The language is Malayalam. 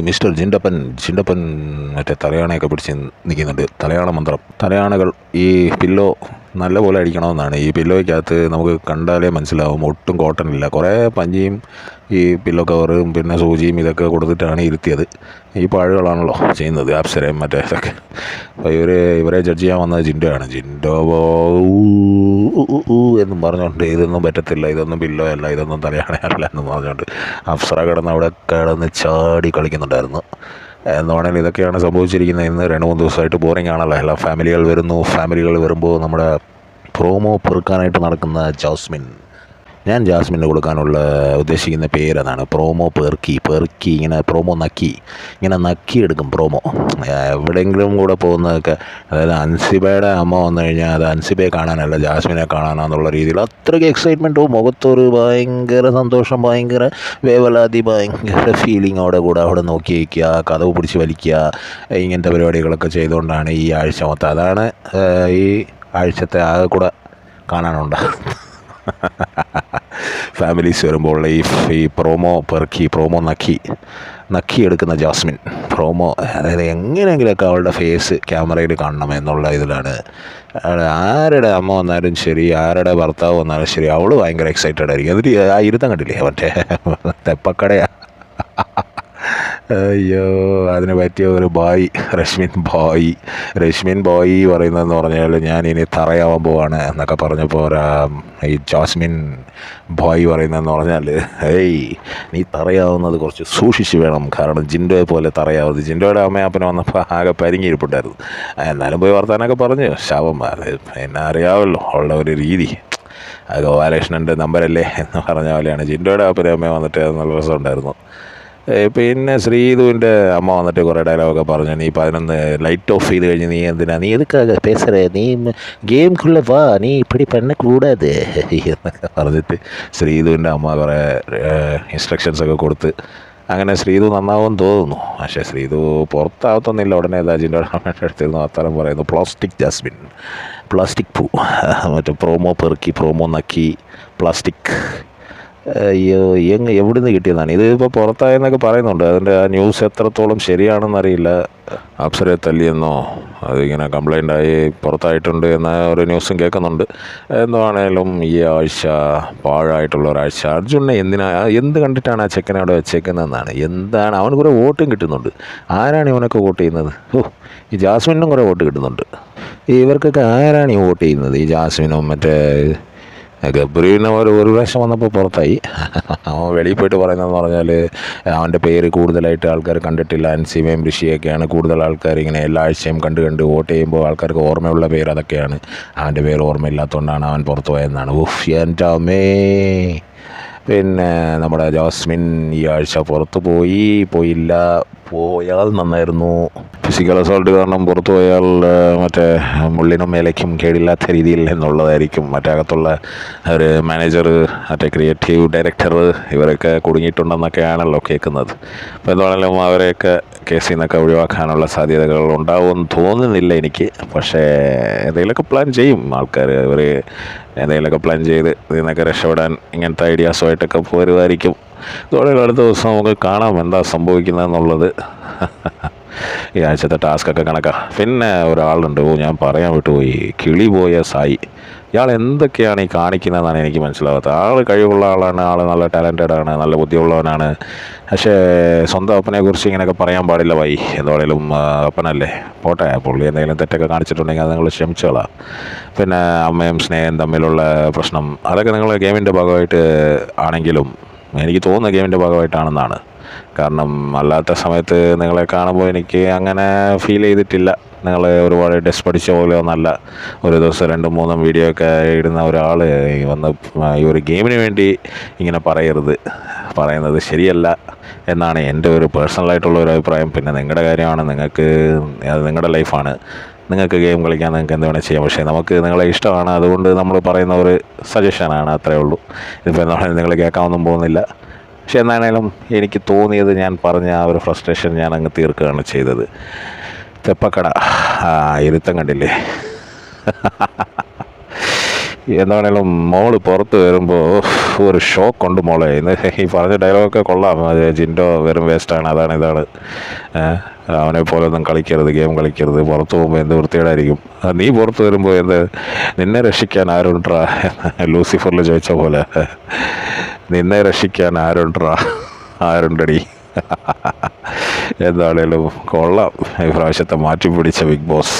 മിസ്റ്റർ ജിൻഡപ്പൻ മറ്റേ തലയാണയൊക്കെ പിടിച്ച് നിൽക്കുന്നുണ്ട്. തലയാണ മന്ത്രം, തലയാണകൾ ഈ പില്ലോ നല്ലപോലെ അടിക്കണമെന്നാണ്. ഈ പില്ലോയ്ക്കകത്ത് നമുക്ക് കണ്ടാലേ മനസ്സിലാവും ഒട്ടും കോട്ടൺ ഇല്ല. കുറേ പഞ്ഞിയും ഈ പില്ലോ കവറും പിന്നെ സൂചിയും ഇതൊക്കെ കൊടുത്തിട്ടാണ് ഇരുത്തിയത്. ഈ പാഴുകളാണല്ലോ ചെയ്യുന്നത്, അപ്സരയും മറ്റേ ഇതൊക്കെ. അപ്പോൾ ഇവരെ ജഡ്ജ് ചെയ്യാൻ വന്നത് ജിൻഡോയാണ്. ജിൻഡോ എന്നും പറഞ്ഞുകൊണ്ട് ഇതൊന്നും പറ്റത്തില്ല, ഇതൊന്നും പില്ലോ അല്ല, ഇതൊന്നും തലയാണയല്ല എന്നും പറഞ്ഞുകൊണ്ട് അപ്സര കിടന്ന് ചാടി കളിക്കുന്നുണ്ടായിരുന്നു. എന്നാണെങ്കിൽ ഇതൊക്കെയാണ് സംഭവിച്ചിരിക്കുന്നത്. ഇന്ന് 2-3 ദിവസമായിട്ട് ബോറിംഗ് ആണല്ലോ. എല്ലാ ഫാമിലികൾ വരുമ്പോൾ നമ്മുടെ പ്രോമോ പെറുക്കാനായിട്ട് നടക്കുന്ന ജാസ്മിൻ. ഞാൻ ജാസ്മിന് കൊടുക്കാനുള്ള ഉദ്ദേശിക്കുന്ന പേരതാണ് പ്രോമോ പെറുക്കി ഇങ്ങനെ പ്രോമോ ഇങ്ങനെ നക്കിയെടുക്കും പ്രോമോ. എവിടെയെങ്കിലും കൂടെ പോകുന്നതൊക്കെ, അതായത് അൻസിബയുടെ അമ്മ വന്നു കഴിഞ്ഞാൽ അത് അൻസിബയെ കാണാനല്ല ജാസ്മിനെ കാണാനാന്നുള്ള രീതിയിൽ അത്രയ്ക്ക് എക്സൈറ്റ്മെൻറ്റും മുഖത്തൊരു ഭയങ്കര സന്തോഷം, ഭയങ്കര വേവലാതി, ഭയങ്കര ഫീലിങ്ങോടെ കൂടെ അവിടെ നോക്കി വയ്ക്കുക, കതവ് പിടിച്ച് വലിക്കുക, ഇങ്ങനത്തെ പരിപാടികളൊക്കെ ചെയ്തുകൊണ്ടാണ് ഈ ആഴ്ച മൊത്തം. അതാണ് ഈ ആഴ്ചത്തെ ആകെ കൂടെ കാണാനുണ്ടാകും. ഫാമിലീസ് വരുമ്പോൾ ഈ പ്രോമോ പെറുക്കി പ്രോമോ നക്കിയെടുക്കുന്ന ജാസ്മിൻ പ്രോമോ, അതായത് എങ്ങനെയെങ്കിലുമൊക്കെ അവളുടെ ഫേസ് ക്യാമറയിൽ കാണണം എന്നുള്ള ഇതിലാണ്. ആരുടെ അമ്മ വന്നാലും ശരി, ആരുടെ ഭർത്താവ് വന്നാലും ശരി, അവൾ ഭയങ്കര എക്സൈറ്റഡ് ആയിരിക്കും. എന്നിട്ട് ആ ഇരുത്തം കണ്ടില്ലേ മറ്റേ തെപ്പക്കടയാ, അയ്യോ അതിന് പറ്റിയ ഒരു ബായ് രശ്മിൻ ബോയ് പറയുന്നതെന്ന് പറഞ്ഞാൽ ഞാൻ ഇനി തറയാവാൻ പോവാണ് എന്നൊക്കെ പറഞ്ഞപ്പോൾ ഈ ജാസ്മിൻ ബോയ് പറയുന്നതെന്ന് പറഞ്ഞാൽ നീ തറയാവുന്നത് കുറച്ച് സൂക്ഷിച്ച് വേണം, കാരണം ജിൻഡോയെ പോലെ തറയാവത്. ജിൻഡോയുടെ അമ്മയപ്പനെ വന്നപ്പോൾ ആകെ പരിങ്ങിയിരിപ്പുണ്ടായിരുന്നു. എന്നാലും പോയി വർത്താനൊക്കെ പറഞ്ഞു ശവം. അത് എന്നെ അറിയാമല്ലോ അവളുടെ ഒരു രീതി, അത് ഗോപാലകൃഷ്ണൻ്റെ നമ്പരല്ലേ എന്ന് പറഞ്ഞ പോലെയാണ്. ജിൻഡോയുടെ അപ്പനും അമ്മ വന്നിട്ട് നല്ല രസമുണ്ടായിരുന്നു. പിന്നെ ശ്രീധുവിൻ്റെ അമ്മ വന്നിട്ട് കുറേ ഡയലോഗൊക്കെ പറഞ്ഞു. നീ 11 ലൈറ്റ് ഓഫ് ചെയ്ത് കഴിഞ്ഞ് നീ എന്തിനാ, നീ എതുക്കാக பேசுற, നീ ഗെയിംക്കുള്ള വാ, നീ ഇപ്പടി പെണ്ണ കൂടാതെ എന്നൊക്കെ പറഞ്ഞിട്ട് ശ്രീധുവിൻ്റെ അമ്മ കുറേ ഇൻസ്ട്രക്ഷൻസൊക്കെ കൊടുത്ത് അങ്ങനെ ശ്രീധു നന്നാവുമെന്ന് തോന്നുന്നു. പക്ഷേ ശ്രീധു പുറത്താവത്തൊന്നുമില്ല. ഉടനെ അജിൻ്റെ അടുത്തിരുന്നു വർത്താനം പറയുന്നു. പ്ലാസ്റ്റിക് പൂ മറ്റേ പ്രോമോ പെറുക്കി പ്രോമോ നക്കി പ്ലാസ്റ്റിക്. അയ്യോ എവിടെ നിന്ന് കിട്ടിയതാണ് ഇത്? ഇപ്പോൾ പുറത്തായെന്നൊക്കെ പറയുന്നുണ്ട്. അതിൻ്റെ ആ ന്യൂസ് എത്രത്തോളം ശരിയാണെന്നറിയില്ല. അപ്സരയെ തല്ലിയെന്നോ അതിങ്ങനെ കംപ്ലൈൻ്റായി പുറത്തായിട്ടുണ്ട് എന്ന ഒരു ന്യൂസും കേൾക്കുന്നുണ്ട്. എന്താണേലും ഈ ആഴ്ച പാഴായിട്ടുള്ള ഒരാഴ്ച. അർജുനെ എന്ത് കണ്ടിട്ടാണ് ആ ചെക്കനെ അവിടെ വെച്ചേക്കുന്നതെന്നാണ്. എന്താണ് അവന് കുറേ വോട്ടും കിട്ടുന്നുണ്ട്. ആരാണ് ഇവനൊക്കെ വോട്ട് ചെയ്യുന്നത്? ഈ ജാസ്മിനും കുറേ വോട്ട് കിട്ടുന്നുണ്ട്. ഇവർക്കൊക്കെ ആരാണ് ഈ വോട്ട് ചെയ്യുന്നത്? ഈ ജാസ്മിനും മറ്റേ ഗബ്രീനെ ഒരു പ്രാവശ്യം വന്നപ്പോൾ പുറത്തായി. അവൻ വെളിയിൽ പോയിട്ട് പറയുന്നതെന്ന് പറഞ്ഞാൽ അവൻ്റെ പേര് കൂടുതലായിട്ട് ആൾക്കാർ കണ്ടിട്ടില്ല. അൻസിമയും ഋഷിയൊക്കെയാണ് കൂടുതൽ ആൾക്കാർ ഇങ്ങനെ എല്ലാ ആഴ്ചയും കണ്ട് വോട്ട് ചെയ്യുമ്പോൾ ആൾക്കാർക്ക് ഓർമ്മയുള്ള പേര് അതൊക്കെയാണ്. അവൻ്റെ പേര് ഓർമ്മയില്ലാത്തതുകൊണ്ടാണ് അവൻ പുറത്തു പോയതെന്നാണ്. എൻ്റെ അമ്മേ. പിന്നെ നമ്മുടെ ജാസ്മിൻ ഈ ആഴ്ച പുറത്ത് പോയാൽ നന്നായിരുന്നു. ഫിസിക്കൽ അസോൾട്ട് കാരണം പുറത്തു പോയാൽ മറ്റേ മുള്ളിനും മേലേക്കും കേടില്ലാത്ത രീതിയിൽ എന്നുള്ളതായിരിക്കും. മറ്റേ അകത്തുള്ള ഒരു മാനേജർ, മറ്റേ ക്രിയേറ്റീവ് ഡയറക്ടർ ഇവരൊക്കെ കുടുങ്ങിയിട്ടുണ്ടെന്നൊക്കെയാണല്ലോ കേൾക്കുന്നത്. അപ്പോൾ എന്താണെങ്കിലും അവരെയൊക്കെ കേസിൽ നിന്നൊക്കെ ഒഴിവാക്കാനുള്ള സാധ്യതകൾ ഉണ്ടാവുമെന്ന് തോന്നുന്നില്ല എനിക്ക്. പക്ഷേ എന്തെങ്കിലുമൊക്കെ പ്ലാൻ ചെയ്യും ആൾക്കാർ. ഇവർ എന്തെങ്കിലുമൊക്കെ പ്ലാൻ ചെയ്ത് ഇതിനൊക്കെ രക്ഷപ്പെടാൻ ഇങ്ങനത്തെ ഐഡിയാസുമായിട്ടൊക്കെ പോരുമായിരിക്കും. ഇതോടെ അടുത്ത ദിവസം നമുക്ക് കാണാം എന്താ സംഭവിക്കുന്നതെന്നുള്ളത്. ഈ ആഴ്ചത്തെ ടാസ്കൊക്കെ കണക്കാണ്. പിന്നെ ഒരാളുണ്ട്, ഞാൻ പറയാൻ വിട്ടുപോയി, കിളി പോയ സായി. ഇയാൾ എന്തൊക്കെയാണ് ഈ കാണിക്കുന്നതെന്നാണ് എനിക്ക് മനസ്സിലാവാത്തത്. ആൾ കഴിവുള്ള ആളാണ്, ആൾ നല്ല ടാലൻറ്റഡാണ്, നല്ല ബുദ്ധിയുള്ളവനാണ്. പക്ഷേ സ്വന്തം അപ്പനെക്കുറിച്ച് ഇങ്ങനെയൊക്കെ പറയാൻ പാടില്ല ഭായി. എന്തായാലും അപ്പനല്ലേ, പോട്ടെ. പുള്ളി എന്തെങ്കിലും തെറ്റൊക്കെ കാണിച്ചിട്ടുണ്ടെങ്കിൽ അത് നിങ്ങൾ ക്ഷമിച്ചോളാം. പിന്നെ അമ്മയും സ്നേഹം തമ്മിലുള്ള പ്രശ്നം, അതൊക്കെ നിങ്ങൾ ഗെയിമിൻ്റെ ഭാഗമായിട്ട് ആണെങ്കിലും എനിക്ക് തോന്നുന്ന ഗെയിമിൻ്റെ ഭാഗമായിട്ടാണെന്നാണ്. കാരണം അല്ലാത്ത സമയത്ത് നിങ്ങളെ കാണുമ്പോൾ എനിക്ക് അങ്ങനെ ഫീൽ ചെയ്തിട്ടില്ല. നിങ്ങൾ ഒരുപാട് ടെസ്റ്റ് പഠിച്ച പോലെ ഒന്നല്ല. ഒരു ദിവസം 2-3 വീഡിയോ ഒക്കെ ഇടുന്ന ഒരാൾ വന്ന് ഈ ഒരു ഗെയിമിന് വേണ്ടി ഇങ്ങനെ പറയുന്നത് ശരിയല്ല എന്നാണ് എൻ്റെ ഒരു പേഴ്സണലായിട്ടുള്ള ഒരു അഭിപ്രായം. പിന്നെ നിങ്ങളുടെ കാര്യമാണ്, അത് നിങ്ങളുടെ ലൈഫാണ്. നിങ്ങൾക്ക് ഗെയിം കളിക്കാൻ നിങ്ങൾക്ക് എന്ത് വേണേൽ ചെയ്യാം. പക്ഷേ നമുക്ക് നിങ്ങളെ ഇഷ്ടമാണ്, അതുകൊണ്ട് നമ്മൾ പറയുന്ന ഒരു സജഷനാണ്, അത്രയേ ഉള്ളൂ. ഇതിപ്പോൾ എന്താണെങ്കിലും നിങ്ങൾ കേൾക്കാനൊന്നും പോകുന്നില്ല. പക്ഷെ എന്നാണേലും എനിക്ക് തോന്നിയത് ഞാൻ പറഞ്ഞ ആ ഒരു ഫ്രസ്ട്രേഷൻ ഞാൻ അങ്ങ് തീർക്കുകയാണ് ചെയ്തത്. തെപ്പക്കട ഇരുത്തം കണ്ടില്ലേ? എന്താണേലും മോള് പുറത്ത് വരുമ്പോൾ ഒരു ഷോക്കുണ്ട് മോളെ. ഇന്ന് ഈ പറഞ്ഞ ഡയലോഗൊക്കെ കൊള്ളാം. അത് ജിൻഡോ വെറും വേസ്റ്റാണ്, അതാണ് ഇതാണ്, അവനെ പോലെ ഒന്നും കളിക്കരുത്, ഗെയിം കളിക്കരുത്, പുറത്ത് പോകുമ്പോൾ എന്ത് വൃത്തികേടായിരിക്കും, നീ പുറത്ത് വരുമ്പോൾ എന്ത് നിന്നെ രക്ഷിക്കാൻ ആരുണ്ട്രാ, ലൂസിഫറിൽ ചോദിച്ച പോലെ നിന്നെ രക്ഷിക്കാൻ ആരുണ്ട്രാ, ആരുണ്ടടി. എന്താണേലും കൊള്ളാം ഈ പ്രാവശ്യത്തെ മാറ്റി പിടിച്ച ബിഗ് ബോസ്.